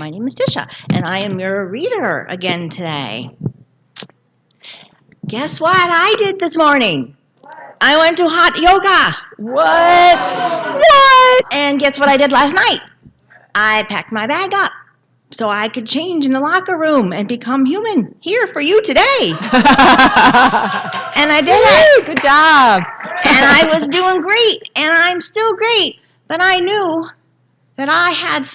My name is Tisha, and I am your reader again today. Guess what I did this morning? I went to hot yoga. What? And guess what I did last night? I packed my bag up so I could change in the locker room and become human here for you today. And I did it. Good job. And I was doing great, and I'm still great. But I knew that I had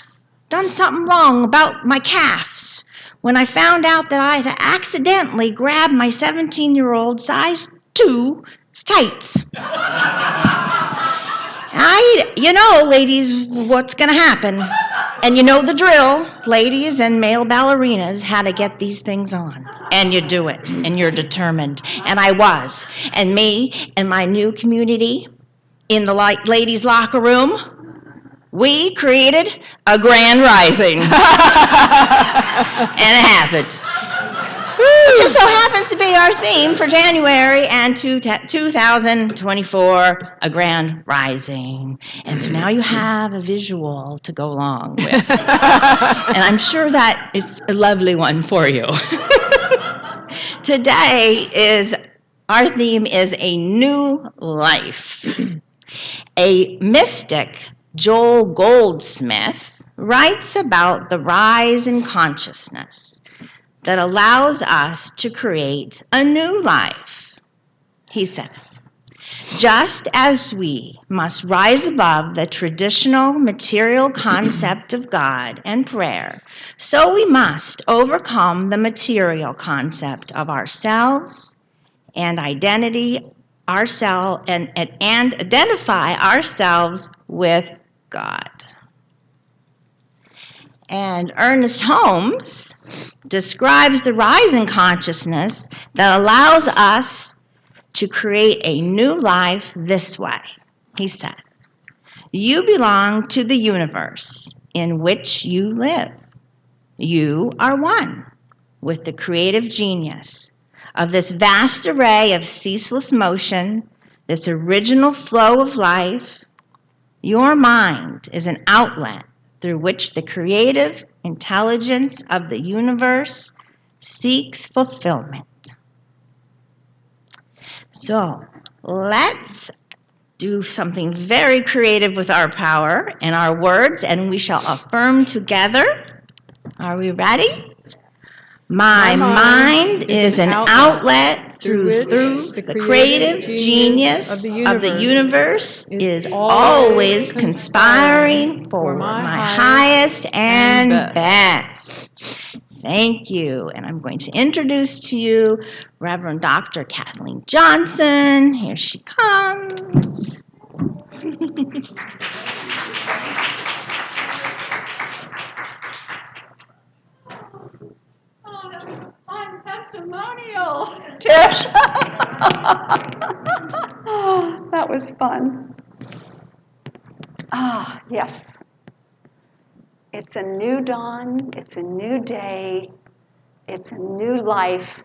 done something wrong about my calves when I found out that I had accidentally grabbed my 17-year-old size 2 tights. Ladies, what's going to happen? And you know the drill. Ladies and male ballerinas, how to get these things on. And you do it, and you're determined. And I was. And me and my new community in the ladies' locker room, we created a grand rising. And it happened. It just so happens to be our theme for January and 2024, a grand rising. And so now you have a visual to go along with. And I'm sure that it's a lovely one for you. Today our theme is a new life. A mystic, Joel Goldsmith, writes about the rise in consciousness that allows us to create a new life. He says, just as we must rise above the traditional material concept of God and prayer, so we must overcome the material concept of ourselves and identify ourselves with God. And Ernest Holmes describes the rise in consciousness that allows us to create a new life this way. He says, you belong to the universe in which you live. You are one with the creative genius of this vast array of ceaseless motion, this original flow of life. Your mind is an outlet through which the creative intelligence of the universe seeks fulfillment. So let's do something very creative with our power and our words, and we shall affirm together. Are we ready? My mind is an outlet through the creative genius of the universe is always conspiring for my highest and best. Thank you. And I'm going to introduce to you Reverend Dr. Kathleen Johnson. Here she comes. Fun testimonial. Tish. Oh, that was fun. Yes. It's a new dawn. It's a new day. It's a new life.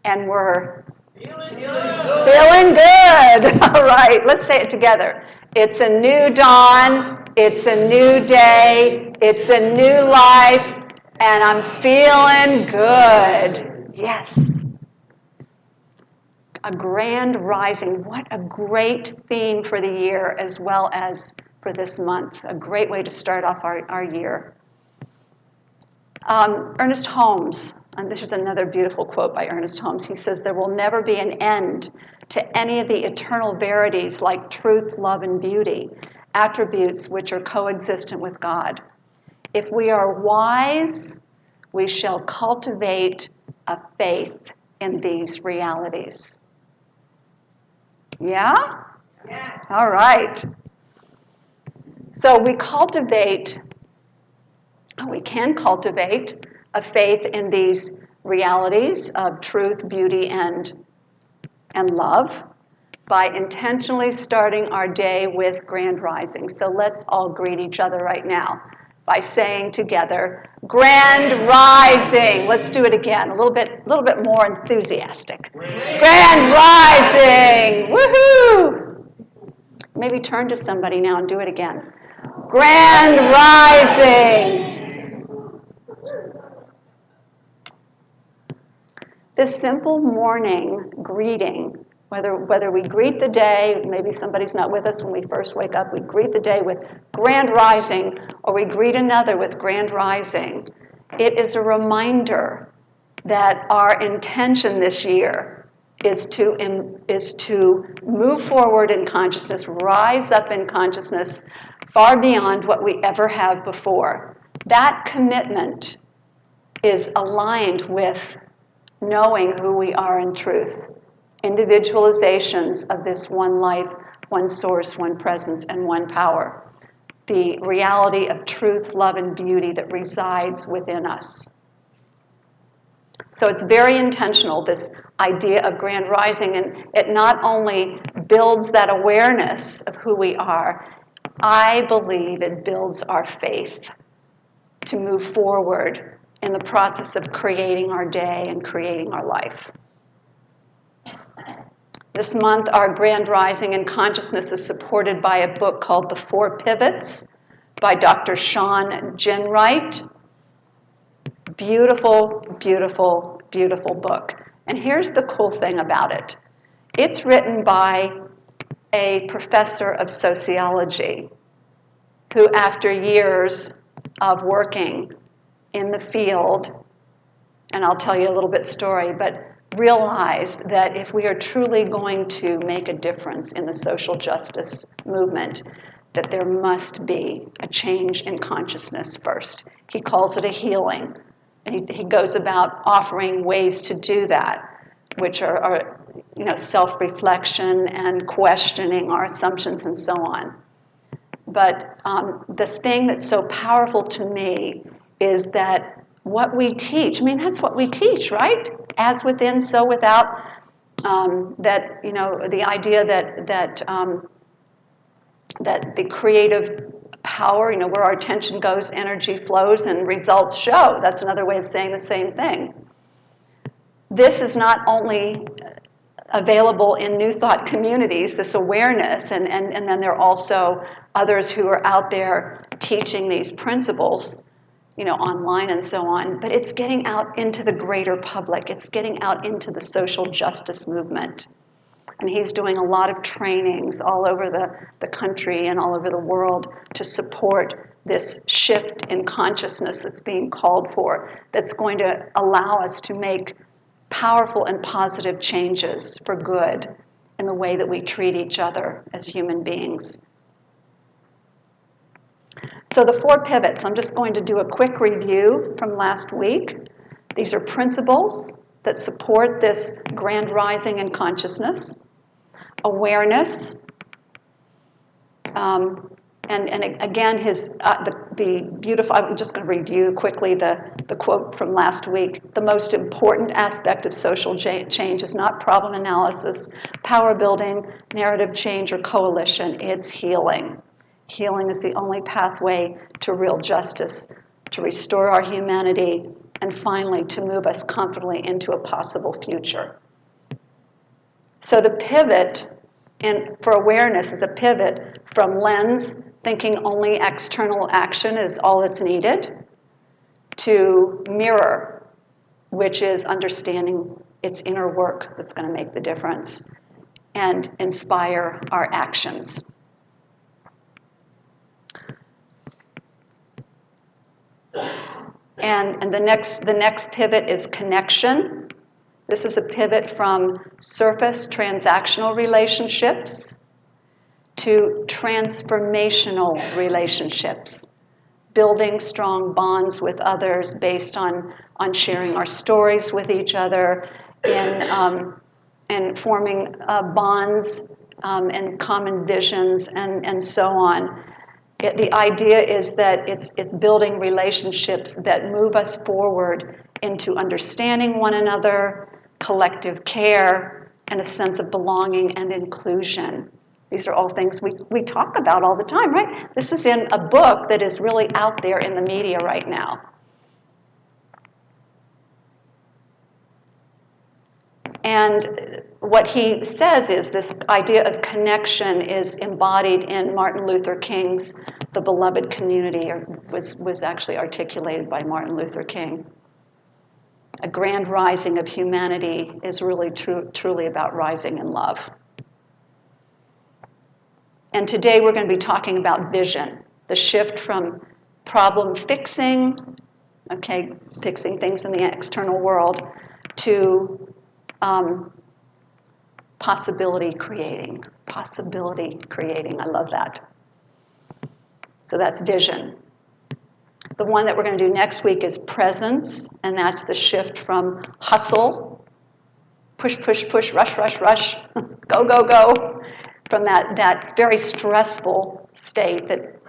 And we're feeling good. All right, let's say it together. It's a new dawn. It's a new day. It's a new life. And I'm feeling good. Yes. A grand rising. What a great theme for the year as well as for this month. A great way to start off our year. Ernest Holmes, and this is another beautiful quote by Ernest Holmes. He says, there will never be an end to any of the eternal verities like truth, love, and beauty, attributes which are coexistent with God. If we are wise, we shall cultivate a faith in these realities. Yeah? Yes. All right. So we can cultivate a faith in these realities of truth, beauty, and love by intentionally starting our day with grand rising. So let's all greet each other right now by saying together, grand rising. Let's do it again, a little bit more enthusiastic. Grand rising. Woohoo! Maybe turn to somebody now and do it again. Grand rising. This simple morning greeting, whether we greet the day, maybe somebody's not with us when we first wake up, we greet the day with grand rising, or we greet another with grand rising. It is a reminder that our intention this year is to move forward in consciousness, rise up in consciousness far beyond what we ever have before. That commitment is aligned with knowing who we are in truth, individualizations of this one life, one source, one presence, and one power, the reality of truth, love, and beauty that resides within us. So it's very intentional, this idea of grand rising, and it not only builds that awareness of who we are, I believe it builds our faith to move forward in the process of creating our day and creating our life. This month, our grand rising in consciousness is supported by a book called The Four Pivots by Dr. Sean Ginwright. Beautiful, beautiful, beautiful book. And here's the cool thing about it. It's written by a professor of sociology who, after years of working in the field, and I'll tell you a little bit story, but realized that if we are truly going to make a difference in the social justice movement, that there must be a change in consciousness first. He calls it a healing. And he goes about offering ways to do that, which are self-reflection and questioning our assumptions and so on. But the thing that's so powerful to me is that what we teach, that's what we teach, right? As within, so without. The idea that the creative power, where our attention goes, energy flows, and results show. That's another way of saying the same thing. This is not only available in New Thought communities, this awareness, and then there are also others who are out there teaching these principles, online and so on, but it's getting out into the greater public. It's getting out into the social justice movement. And he's doing a lot of trainings all over the country and all over the world to support this shift in consciousness that's being called for, that's going to allow us to make powerful and positive changes for good in the way that we treat each other as human beings. So the four pivots, I'm just going to do a quick review from last week. These are principles that support this grand rising in consciousness. Awareness, and again, the beautiful. I'm just going to review quickly the quote from last week. The most important aspect of social change is not problem analysis, power building, narrative change, or coalition. It's healing. Healing is the only pathway to real justice, to restore our humanity, and finally to move us confidently into a possible future. So the pivot for awareness is a pivot from lens, thinking only external action is all that's needed, to mirror, which is understanding its inner work that's going to make the difference and inspire our actions. And the next pivot is connection. This is a pivot from surface transactional relationships to transformational relationships, building strong bonds with others based on sharing our stories with each other, and forming bonds and common visions and so on. The idea is that it's building relationships that move us forward into understanding one another, collective care, and a sense of belonging and inclusion. These are all things we talk about all the time, right? This is in a book that is really out there in the media right now. And what he says is this idea of connection is embodied in Martin Luther King's The Beloved Community, or was actually articulated by Martin Luther King. a grand rising of humanity is really truly about rising in love. And today we're going to be talking about vision, the shift from problem fixing, fixing things in the external world, to possibility creating. Possibility creating, I love that. So that's vision. The one that we're going to do next week is presence, and that's the shift from hustle, push, push, push, rush, rush, rush, go, go, go, from that very stressful state that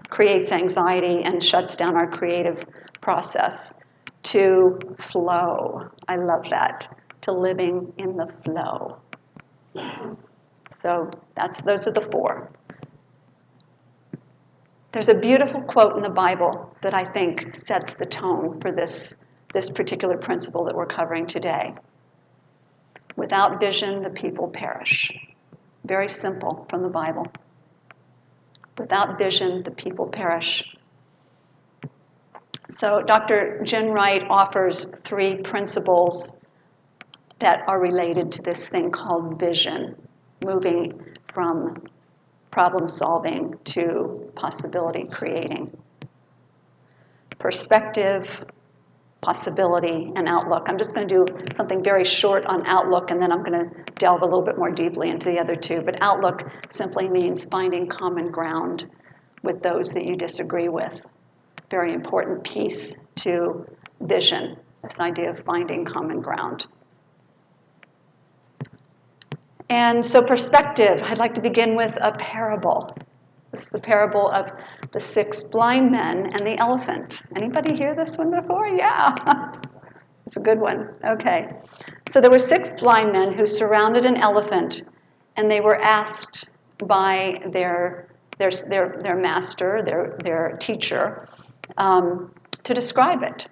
creates anxiety and shuts down our creative process, to flow. I love that, to living in the flow. So those are the four. There's a beautiful quote in the Bible that I think sets the tone for this particular principle that we're covering today. Without vision, the people perish. Very simple from the Bible. Without vision, the people perish. So Dr. Jen Wright offers 3 principles that are related to this thing called vision, moving from problem solving to possibility creating. Perspective, possibility, and outlook. I'm just going to do something very short on outlook, and then I'm going to delve a little bit more deeply into the other 2. But outlook simply means finding common ground with those that you disagree with. Very important piece to vision, this idea of finding common ground. And so perspective, I'd like to begin with a parable. This is the parable of the 6 blind men and the elephant. Anybody hear this one before? Yeah. It's a good one. Okay. So there were 6 blind men who surrounded an elephant, and they were asked by their master, their teacher, to describe it.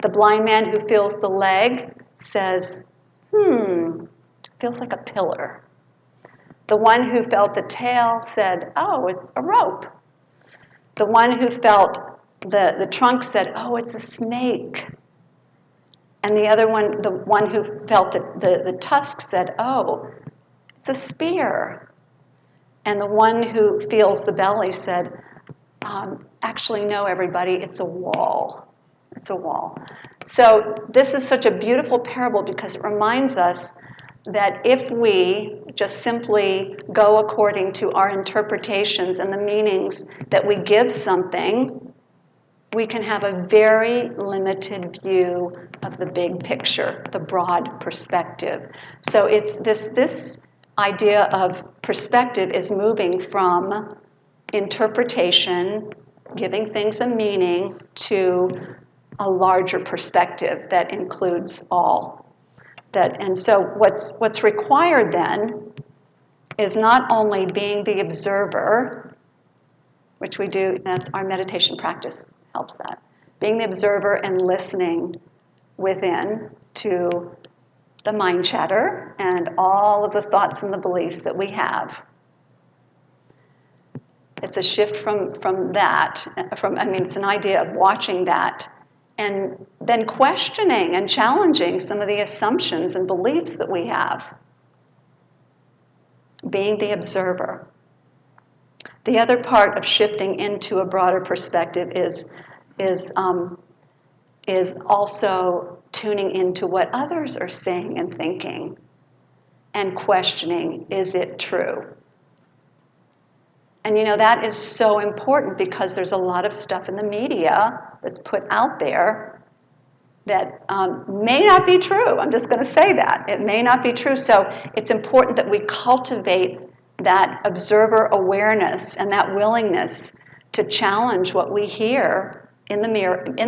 The blind man who feels the leg says, feels like a pillar. The one who felt the tail said, oh, it's a rope. The one who felt the trunk said, oh, it's a snake. And the one who felt the tusk said, oh, it's a spear. And the one who feels the belly said, actually, no, everybody, it's a wall. It's a wall. So this is such a beautiful parable because it reminds us that if we just simply go according to our interpretations and the meanings that we give something, we can have a very limited view of the big picture, the broad perspective. So it's this idea of perspective is moving from interpretation, giving things a meaning, to a larger perspective that includes all. And so what's required then is not only being the observer, which we do, that's our meditation practice helps that, being the observer and listening within to the mind chatter and all of the thoughts and the beliefs that we have. It's a shift from that, it's an idea of watching that and then questioning and challenging some of the assumptions and beliefs that we have. Being the observer. The other part of shifting into a broader perspective is also tuning into what others are saying and thinking and questioning, is it true? And that is so important because there's a lot of stuff in the media that's put out there that may not be true. I'm just going to say that. It may not be true. So it's important that we cultivate that observer awareness and that willingness to challenge what we hear in the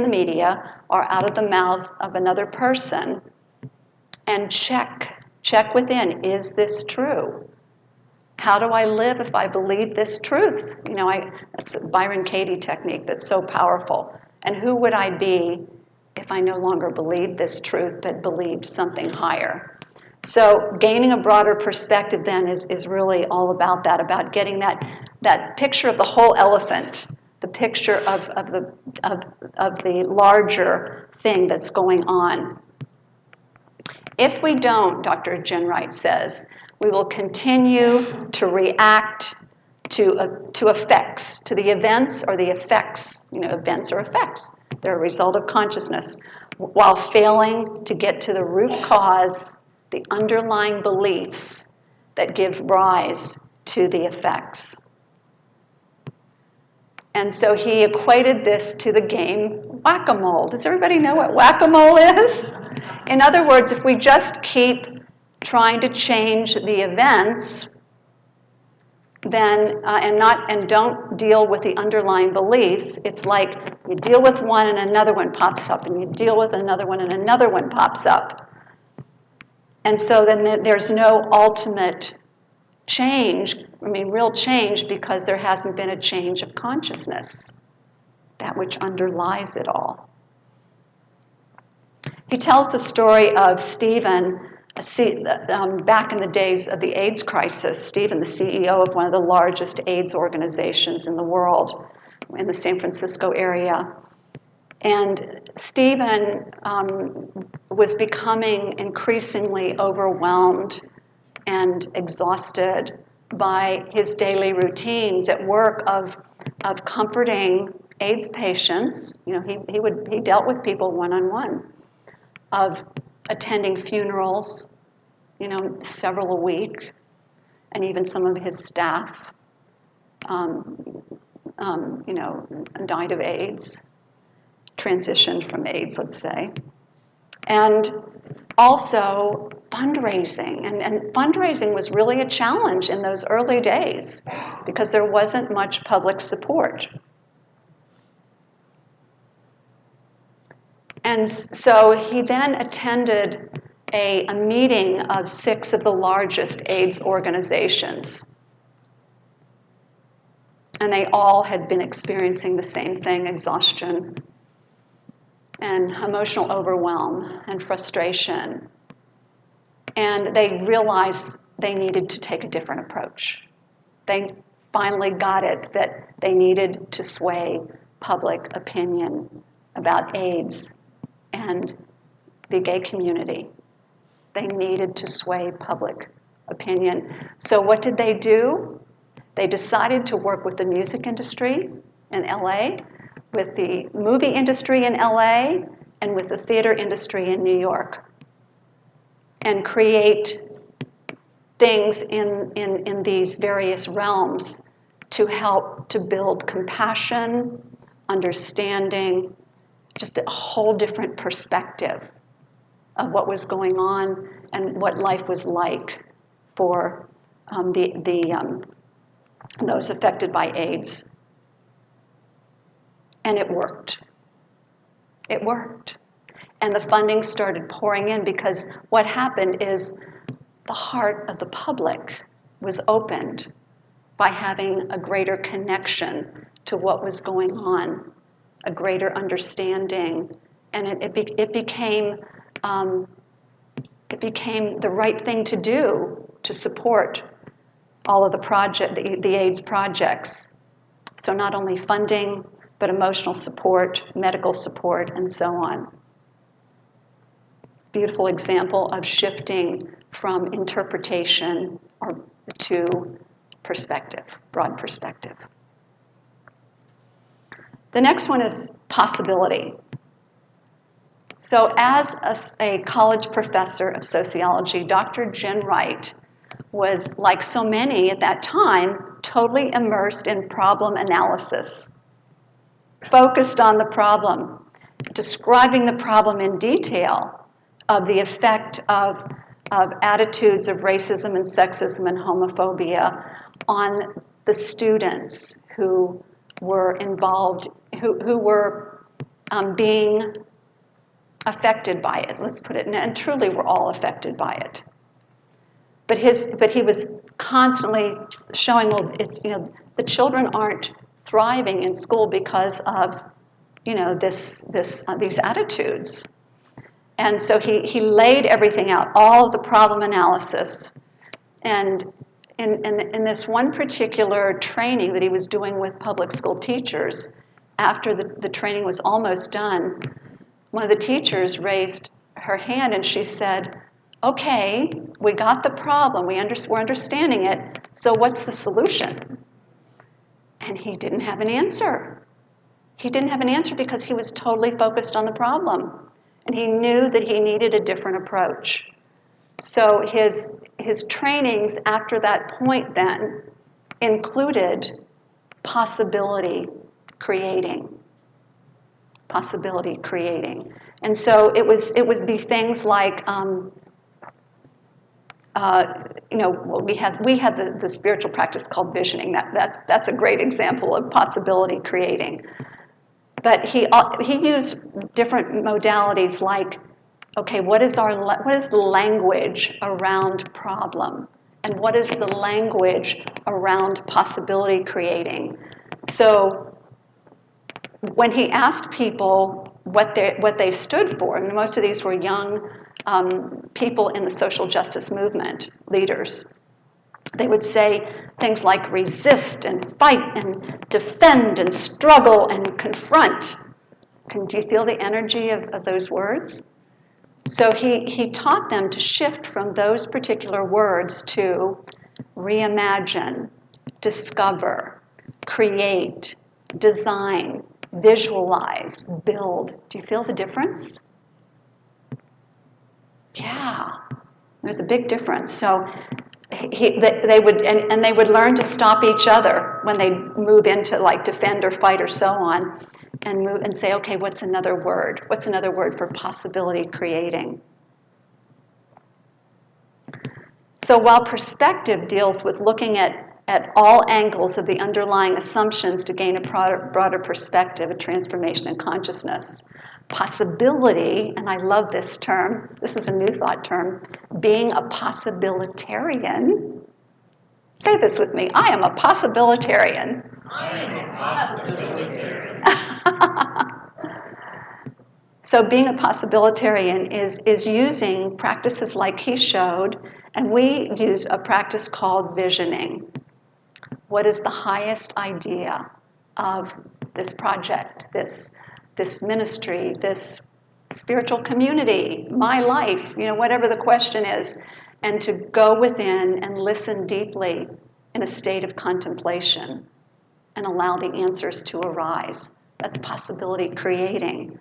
media or out of the mouths of another person and check within, is this true? How do I live if I believe this truth? That's the Byron Katie technique that's so powerful. And who would I be if I no longer believed this truth but believed something higher? So gaining a broader perspective then is really all about that, about getting that picture of the whole elephant, the picture of the larger thing that's going on. If we don't, Dr. Jenright says, we will continue to react to effects, to the events or the effects. Events or effects. They're a result of consciousness, while failing to get to the root cause, the underlying beliefs that give rise to the effects. And so he equated this to the game whack-a-mole. Does everybody know what whack-a-mole is? In other words, if we just keep trying to change the events, then and don't deal with the underlying beliefs, it's like you deal with one and another one pops up, and you deal with another one and another one pops up. And so then there's no ultimate change, real change, because there hasn't been a change of consciousness, that which underlies it all. He tells the story of Stephen, back in the days of the AIDS crisis. Stephen, the CEO of one of the largest AIDS organizations in the world, in the San Francisco area. And Stephen was becoming increasingly overwhelmed and exhausted by his daily routines at work of comforting AIDS patients. He dealt with people one-on-one, of attending funerals, several a week, and even some of his staff, died of AIDS, transitioned from AIDS, let's say. And also fundraising. And fundraising was really a challenge in those early days because there wasn't much public support. And so he then attended a meeting of 6 of the largest AIDS organizations. And they all had been experiencing the same thing, exhaustion and emotional overwhelm and frustration. And they realized they needed to take a different approach. They finally got it that they needed to sway public opinion about AIDS and the gay community. They needed to sway public opinion. So what did they do? They decided to work with the music industry in LA, with the movie industry in LA, and with the theater industry in New York, and create things in these various realms to help to build compassion, understanding, just a whole different perspective of what was going on and what life was like for those affected by AIDS. And it worked. It worked. And the funding started pouring in because what happened is the heart of the public was opened by having a greater connection to what was going on, a greater understanding, and it became the right thing to do to support all of the AIDS projects. So not only funding, but emotional support, medical support, and so on. Beautiful example of shifting from interpretation to perspective, broad perspective. The next one is possibility. So as a college professor of sociology, Dr. Jenright was, like so many at that time, totally immersed in problem analysis, focused on the problem, describing the problem in detail of the effect of attitudes of racism and sexism and homophobia on the students who were involved, who were being affected by it, let's put it, and truly we're all affected by it. But he was constantly showing, well, it's, the children aren't thriving in school because of, these attitudes. And so he laid everything out, all of the problem analysis, and in this one particular training that he was doing with public school teachers, after the training was almost done, one of the teachers raised her hand and she said, okay, we got the problem, we're understanding it, so what's the solution? And he didn't have an answer. He didn't have an answer because he was totally focused on the problem. And he knew that he needed a different approach. So his trainings after that point then included possibility creating. Possibility creating. And so it would be things like, we have the spiritual practice called visioning. That's a great example of possibility creating. But he used different modalities like, okay, what is the language around problem, and what is the language around possibility creating? So when he asked people what they stood for, and most of these were young people in the social justice movement, leaders, they would say things like resist and fight and defend and struggle and confront. Do you feel the energy of those words? So he taught them to shift from those particular words to reimagine, discover, create, design, visualize, build. Do you feel the difference? Yeah, there's a big difference. So they would learn to stop each other when they move into like defend or fight or so on, and move and say, okay, what's another word? What's another word for possibility creating? So while perspective deals with looking at all angles of the underlying assumptions to gain a broader perspective, a transformation in consciousness, possibility, and I love this term, this is a new thought term, being a possibilitarian. Say this with me, I am a possibilitarian. I am a possibilitarian. So being a possibilitarian is using practices like he showed, and we use a practice called visioning. What is the highest idea of this project, this ministry, this spiritual community, my life, whatever the question is, and to go within and listen deeply in a state of contemplation and allow the answers to arise. That's possibility creating,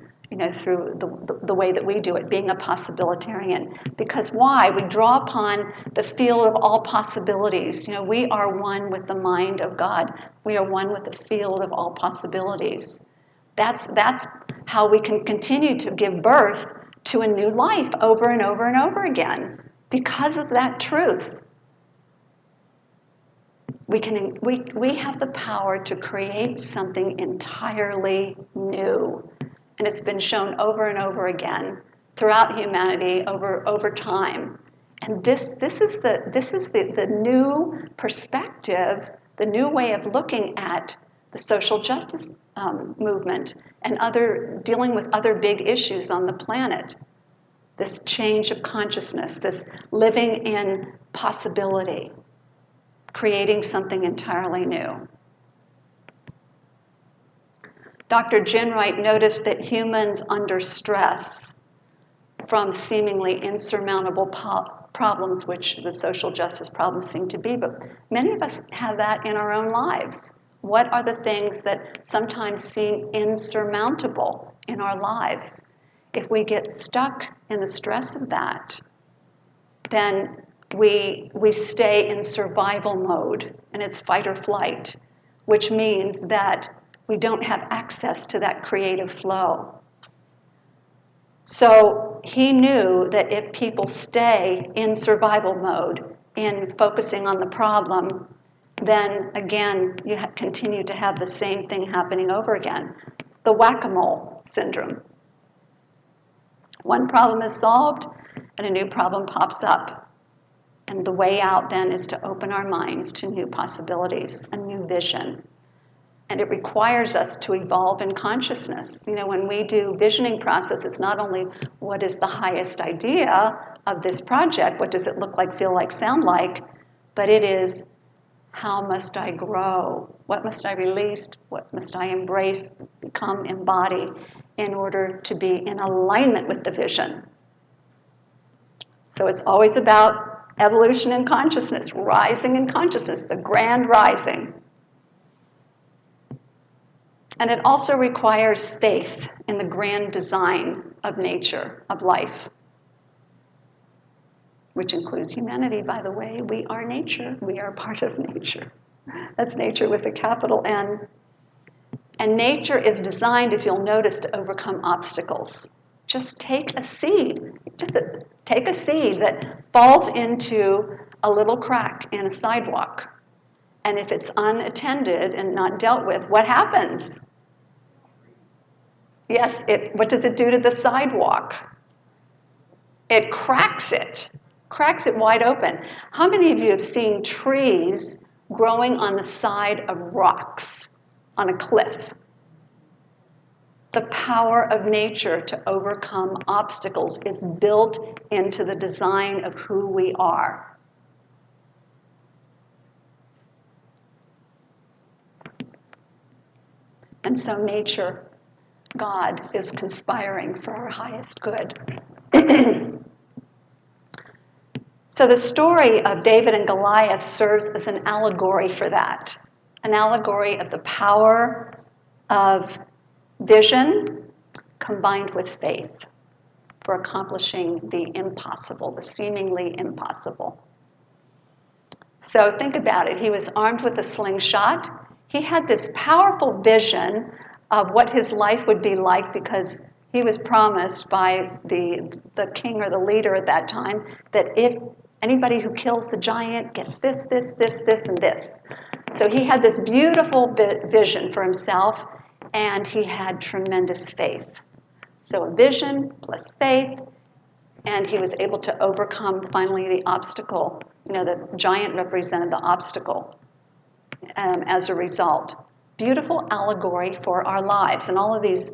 through the way that we do it, being a possibilitarian. Because why? We draw upon the field of all possibilities. We are one with the mind of God. We are one with the field of all possibilities. That's how we can continue to give birth to a new life over and over and over again, because of that truth. We have the power to create something entirely new. And it's been shown over and over again throughout humanity over time. And this is the new perspective, the new way of looking at the social justice movement and dealing with other big issues on the planet. This change of consciousness, this living in possibility, creating something entirely new. Dr. Ginwright noticed that humans under stress from seemingly insurmountable problems, which the social justice problems seem to be, but many of us have that in our own lives. What are the things that sometimes seem insurmountable in our lives? If we get stuck in the stress of that, then we stay in survival mode, and it's fight or flight, which means that we don't have access to that creative flow. So he knew that if people stay in survival mode, in focusing on the problem, then again, you continue to have the same thing happening over again. The whack-a-mole syndrome. One problem is solved, and a new problem pops up. And the way out then is to open our minds to new possibilities, a new vision. And it requires us to evolve in consciousness. When we do visioning process, it's not only what is the highest idea of this project, what does it look like, feel like, sound like, but it is, how must I grow? What must I release? What must I embrace, become, embody in order to be in alignment with the vision? So it's always about evolution in consciousness, rising in consciousness, the grand rising. And it also requires faith in the grand design of nature, of life, which includes humanity, by the way. We are nature. We are part of nature. That's nature with a capital N. And nature is designed, if you'll notice, to overcome obstacles. Just take a seed. Take a seed that falls into a little crack in a sidewalk. And if it's unattended and not dealt with, what happens? Yes, what does it do to the sidewalk? It cracks it wide open. How many of you have seen trees growing on the side of rocks on a cliff? The power of nature to overcome obstacles. It's built into the design of who we are. And so nature, God, is conspiring for our highest good. So the story of David and Goliath serves as an allegory for that, an allegory of the power of vision combined with faith for accomplishing the impossible, the seemingly impossible. So think about it. He was armed with a slingshot. He had this powerful vision of what his life would be like because he was promised by the king or the leader at that time that if anybody who kills the giant gets this, and this. So he had this beautiful vision for himself, and he had tremendous faith. So a vision plus faith, and he was able to overcome finally the obstacle. You know, the giant represented the obstacle as a result. Beautiful allegory for our lives, and all of these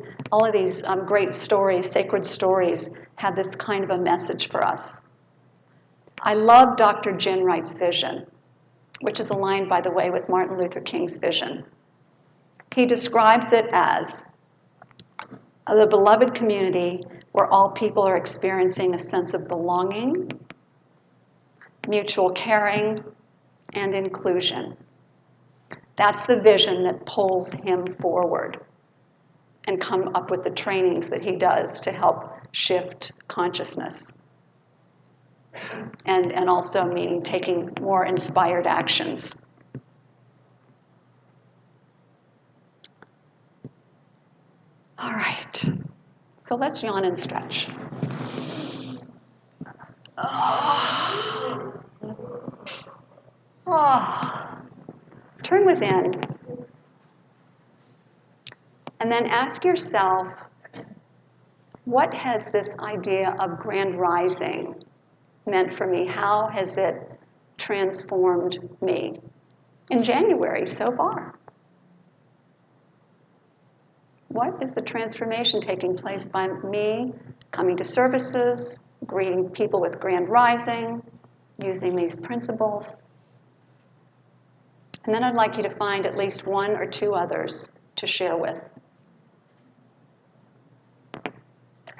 great stories, sacred stories, have this kind of a message for us. I love Dr. Gin Wright's vision, which is aligned, by the way, with Martin Luther King's vision. He describes it as the beloved community where all people are experiencing a sense of belonging, mutual caring, and inclusion. That's the vision that pulls him forward and come up with the trainings that he does to help shift consciousness. And also meaning taking more inspired actions. All right, so let's yawn and stretch. Turn within. And then ask yourself, what has this idea of grand rising meant for me? How has it transformed me in January so far? What is the transformation taking place by me coming to services, greeting people with grand rising, using these principles? And then I'd like you to find at least one or two others to share with.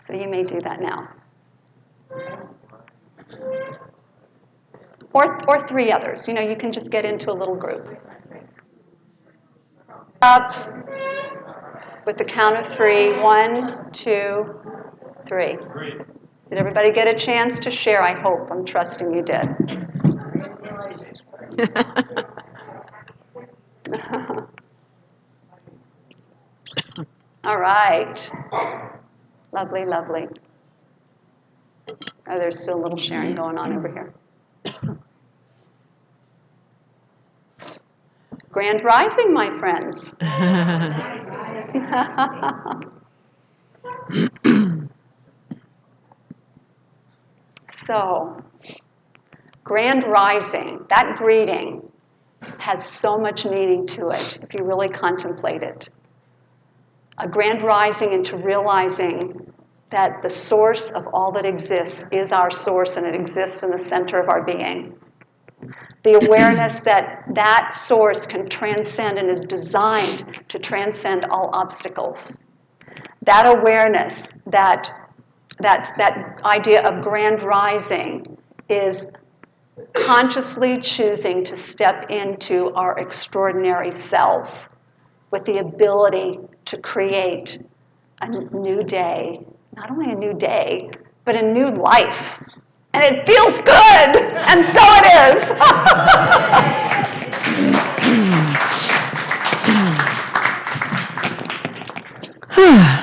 So you may do that now. Or three others. You know, you can just get into a little group. Up with the count of three. 1, 2, 3. Did everybody get a chance to share? I hope. I'm trusting you did. All right. Lovely, lovely. Oh, there's still a little sharing going on over here. Grand rising, my friends. So, grand rising, that greeting has so much meaning to it if you really contemplate it. A grand rising into realizing that the source of all that exists is our source and it exists in the center of our being. The awareness that that source can transcend and is designed to transcend all obstacles. That awareness, that idea of grand rising is consciously choosing to step into our extraordinary selves with the ability to create a new day, not only a new day, but a new life. And it feels good, and so it is.